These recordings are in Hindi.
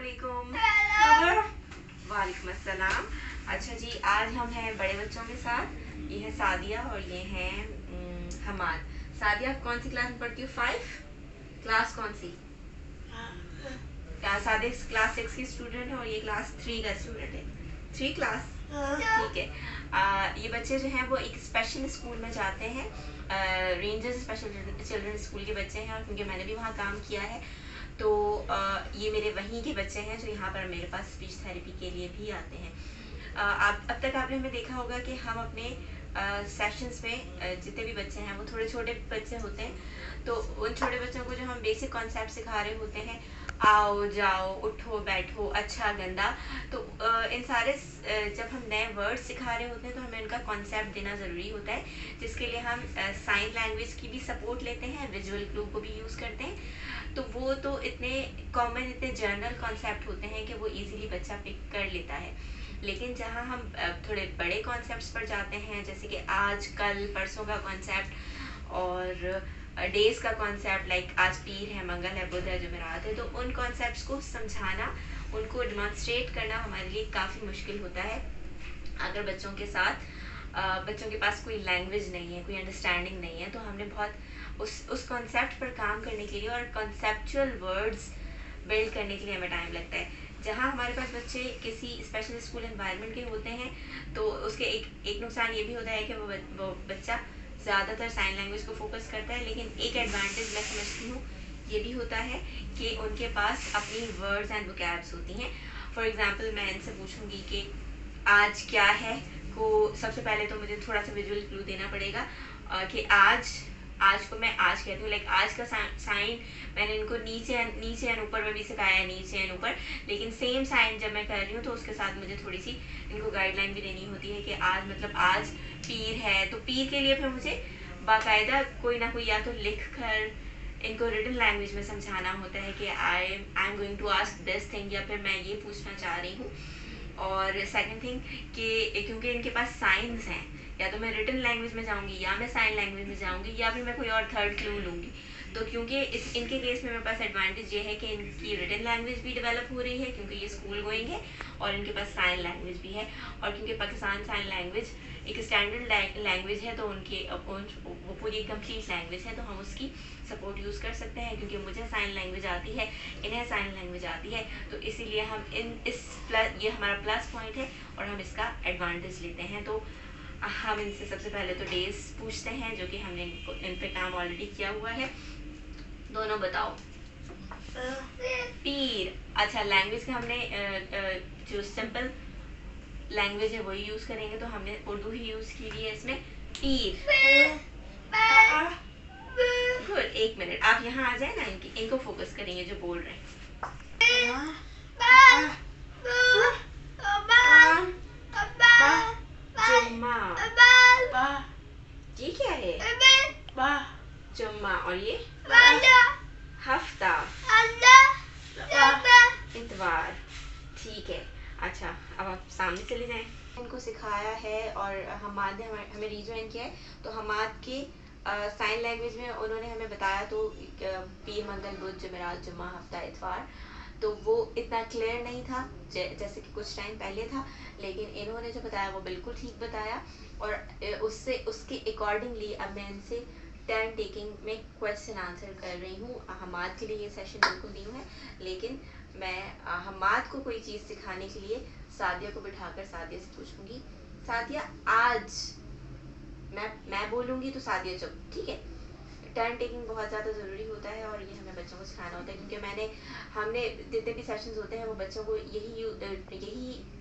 अस्सलामुअलैकुम। वालेकुम अस्सलाम। अच्छा जी, आज हम हैं बड़े बच्चों के साथ। ये है सादिया और ये हैं हमाद। सादिया कौन सी क्लास में पढ़ती हो? 5 क्लास कौन सी? सादिया क्लास 6 की स्टूडेंट है और ये क्लास 3 का स्टूडेंट है। 3 क्लास, ठीक है। ये बच्चे जो हैं वो एक स्पेशल स्कूल में जाते हैं। रेंजर्स स्पेशल चिल्ड्रन स्कूल के बच्चे हैं और क्योंकि मैंने भी वहाँ काम किया है तो ये मेरे वहीं के बच्चे हैं जो यहाँ पर मेरे पास स्पीच थेरेपी के लिए भी आते हैं। अब तक आपने हमें देखा होगा कि हम अपने सेशंस में जितने भी बच्चे हैं वो थोड़े छोटे बच्चे होते हैं, तो उन छोटे बच्चों को जो हम बेसिक कॉन्सेप्ट सिखा रहे होते हैं, आओ जाओ उठो बैठो अच्छा गंदा, तो इन सारे जब हम नए वर्ड सिखा रहे होते हैं तो हमें उनका कॉन्सेप्ट देना ज़रूरी होता है, जिसके लिए हम साइन लैंग्वेज की भी सपोर्ट लेते हैं, विजुअल क्लू को भी यूज़ करते हैं। तो वो तो इतने कॉमन इतने जनरल कॉन्सेप्ट होते हैं कि वो इजीली बच्चा पिक कर लेता है। लेकिन जहाँ हम थोड़े बड़े कॉन्सेप्ट्स पर जाते हैं, जैसे कि आज कल परसों का कॉन्सेप्ट और डेज का कॉन्सेप्ट, लाइक आज पीर है, मंगल है, बुध है, जुमेरात है, तो उन कॉन्सेप्ट्स को समझाना, उनको डिमॉन्स्ट्रेट करना हमारे लिए काफ़ी मुश्किल होता है अगर बच्चों के साथ बच्चों के पास कोई लैंग्वेज नहीं है, कोई अंडरस्टैंडिंग नहीं है। तो हमने बहुत उस कॉन्सेप्ट पर काम करने के लिए और कॉन्सेप्चुअल वर्ड्स बिल्ड करने के लिए हमें टाइम लगता है। जहाँ हमारे पास बच्चे किसी स्पेशल स्कूल एनवायरनमेंट के होते हैं तो उसके एक नुकसान ये भी होता है कि वो बच्चा ज़्यादातर साइन लैंग्वेज को फोकस करता है, लेकिन एक एडवांटेज मैं समझती हूँ ये भी होता है कि उनके पास अपनी वर्ड्स एंड वोकैब्स होती हैं। फॉर एग्जांपल मैं इनसे पूछूंगी कि आज क्या है, को सबसे पहले तो मुझे थोड़ा सा विजुअल क्लू देना पड़ेगा कि आज को मैं आज कहती हूँ, लाइक आज का साइन मैंने इनको नीचे एंड ऊपर में भी सिखाया है, नीचे एंड ऊपर, लेकिन सेम साइन जब मैं कर रही हूँ तो उसके साथ मुझे थोड़ी सी इनको गाइडलाइन भी देनी होती है कि आज मतलब आज पीर है, तो पीर के लिए फिर मुझे बाकायदा कोई ना कोई या तो लिख कर इनको रिटन लैंग्वेज में समझाना होता है कि I am going to ask this thing, या फिर मैं ये पूछना चाह रही हूँ। और सेकंड थिंग कि क्योंकि इनके पास साइंस हैं, या तो मैं रिटन लैंग्वेज में जाऊंगी या मैं साइन लैंग्वेज में जाऊंगी या फिर मैं कोई और थर्ड क्लू लूंगी। तो क्योंकि इनके केस में मेरे पास एडवांटेज ये है कि इनकी रिटन लैंग्वेज भी डेवलप हो रही है क्योंकि ये स्कूल गोइंग है, और इनके पास साइन लैंग्वेज भी है। और क्योंकि पाकिस्तान साइन लैंग्वेज एक स्टैंडर्ड लैंग्वेज है तो वो पूरी कंप्लीट लैंग्वेज है, तो हम उसकी सपोर्ट यूज़ कर सकते हैं। क्योंकि मुझे साइन लैंग्वेज आती है, इन्हें साइन लैंग्वेज आती है, तो इसीलिए हम ये हमारा प्लस पॉइंट है और हम इसका एडवांटेज लेते हैं। तो हम इनसे सबसे पहले तो डेज पूछते हैं, जो कि हमने इन पे काम ऑलरेडी किया हुआ है। दोनों बताओ। पीर, अच्छा लैंग्वेज का हमने जो सिंपल लैंग्वेज है वही यूज़ करेंगे, तो हमने उर्दू ही यूज़ की है इसमें। पीर, गुड, एक मिनट आप यहाँ आ जाए ना, इनको फोकस करेंगे जो बोल रहे हैं। जुम्मा, ये क्या है? जुम्मा, और ये हफ्ता, इतवार, ठीक है। अच्छा अब आप सामने चले जाएं। इनको सिखाया है और हमाद ने हमें रीजॉइन किया है, तो हमाद के साइन लैंग्वेज में उन्होंने हमें बताया तो पीर मंगल बुध जुमेरात जुम्मा हफ्ता इतवार, तो वो इतना क्लियर नहीं था जैसे कि कुछ टाइम पहले था, लेकिन इन्होंने जो बताया वो बिल्कुल ठीक बताया। और उसके अकॉर्डिंगली अब मैं इनसे टर्न टेकिंग में क्वेश्चन आंसर कर रही हूँ। हमाद के लिए ये सेशन बिल्कुल न्यू है, लेकिन मैं हमाद को कोई चीज़ सिखाने के लिए सादिया को बिठाकर सादिया से पूछूंगी, सादिया आज मैं बोलूँगी तो सादिया चुप, ठीक है। टर्न टेकिंग बहुत ज़्यादा ज़रूरी होता है और ये हमें बच्चों को सिखाना होता है, क्योंकि हमने जितने भी सेशंस होते हैं वो बच्चों को यही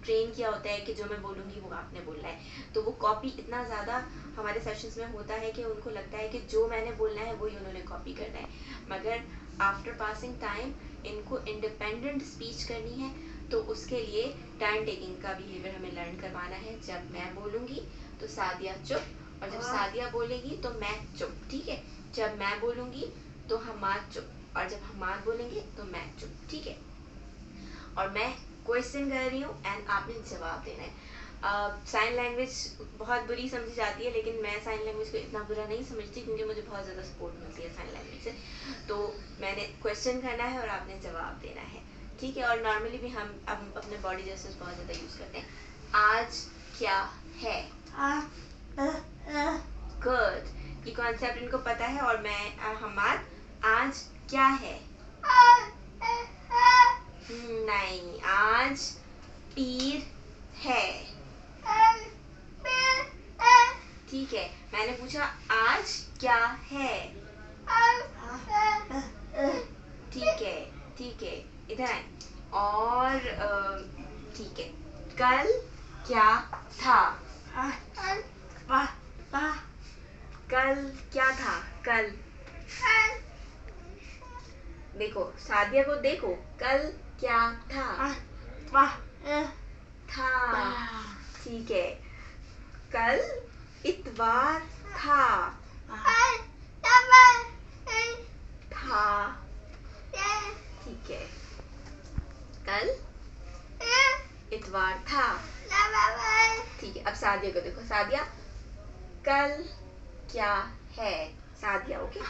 ट्रेन किया होता है कि जो मैं बोलूँगी वो आपने बोलना है। तो वो कॉपी इतना ज़्यादा हमारे सेशंस में होता है कि उनको लगता है कि जो मैंने बोलना है वही उन्होंने कॉपी करना है, मगर आफ्टर पासिंग टाइम इनको इंडिपेंडेंट स्पीच करनी है, तो उसके लिए टर्न टेकिंग का बिहेवियर हमें लर्न करवाना है। जब मैं बोलूँगी तो सादिया चुप, और जब सादिया बोलेगी तो मैं चुप, ठीक है। जब मैं बोलूँगी तो हमाद चुप, और जब हमाद बोलेंगे तो मैं चुप, ठीक है। और मैं क्वेश्चन कर रही हूँ एंड आपने जवाब देना है। साइन लैंग्वेज बहुत बुरी समझी जाती है, लेकिन मैं साइन लैंग्वेज को इतना बुरा नहीं समझती क्योंकि मुझे बहुत ज़्यादा सपोर्ट मिलती है साइन लैंग्वेज से। तो मैंने क्वेश्चन करना है और आपने जवाब देना है, ठीक है, और नॉर्मली भी हम अपने बॉडी जेस्चर्स बहुत ज़्यादा यूज़ करते हैं। आज क्या है? गुड, ये कॉन्सेप्ट इनको पता है। और मैं हमाद, आज क्या है? नहीं, आज पीर है। ठीक है, मैंने पूछा आज क्या है? ठीक है, ठीक है, इधर आए। और ठीक है, कल क्या था? कल क्या था? कल देखो, सादिया को देखो, कल क्या था? था। ठीक है, कल इतवार था। था। ठीक है, कल इतवार था। ठीक है, अब सादिया को देखो। सादिया, कल क्या है? Sadia, okay,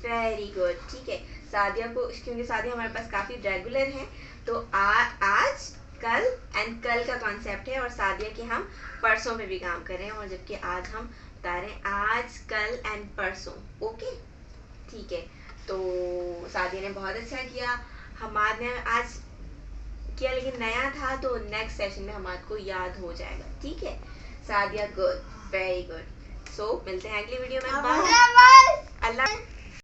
very good. ठीक है, सादिया को, क्योंकि सादिया हमारे पास काफ़ी रेगुलर है, तो आज, कल एंड कल का कॉन्सेप्ट है, और सादिया के हम परसों पे भी काम कर रहे हैं, और जबकि आज हम बता रहे हैं आज, कल एंड परसों। ओके, ठीक है, तो सादिया ने बहुत अच्छा किया, हमाद ने आज किया लेकिन नया था, तो नेक्स्ट सेशन में हमाद को याद हो जाएगा। ठीक है सादिया, गुड, वेरी गुड। सो मिलते हैं अगली वीडियो में। बाय, अल्लाह।